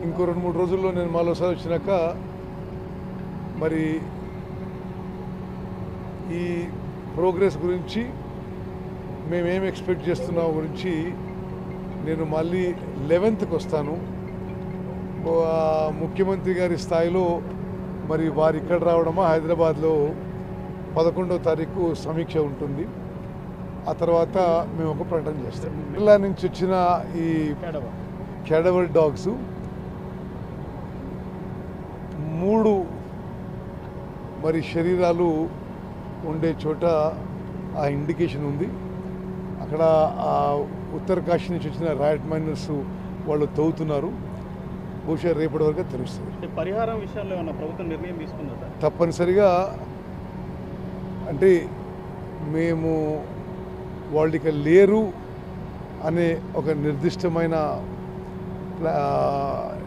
ఇంకో 2-3 రోజుల్లో నేను మరోసారి వచ్చినాక మరి ఈ ప్రోగ్రెస్ గురించి మేమేం ఎక్స్పెక్ట్ చేస్తున్నాం గురించి నేను మళ్ళీ 11th వస్తాను. ముఖ్యమంత్రి గారి స్థాయిలో మరి వారు ఇక్కడ రావడమా, హైదరాబాద్లో 11వ తారీఖు సమీక్ష ఉంటుంది. ఆ తర్వాత మేము ఒక ప్రకటన చేస్తాం. కేరళ నుంచి వచ్చిన ఈ క్యాడవర్ డాగ్స్ 3 మరి శరీరాలు ఉండే చోట ఆ ఇండికేషన్ ఉంది. అక్కడ ఆ ఉత్తరకాశీ నుంచి వచ్చిన రైట్ మైనర్స్ వాళ్ళు తవ్వుతున్నారు. బహుశా రేపటి వరకు తెలుస్తుంది. పరిహారం విషయాల్లో ఏమన్నా ప్రభుత్వం నిర్ణయం తీసుకుందా? తప్పనిసరిగా అంటే మేము వాళ్ళు ఇక లేరు అనే ఒక నిర్దిష్టమైన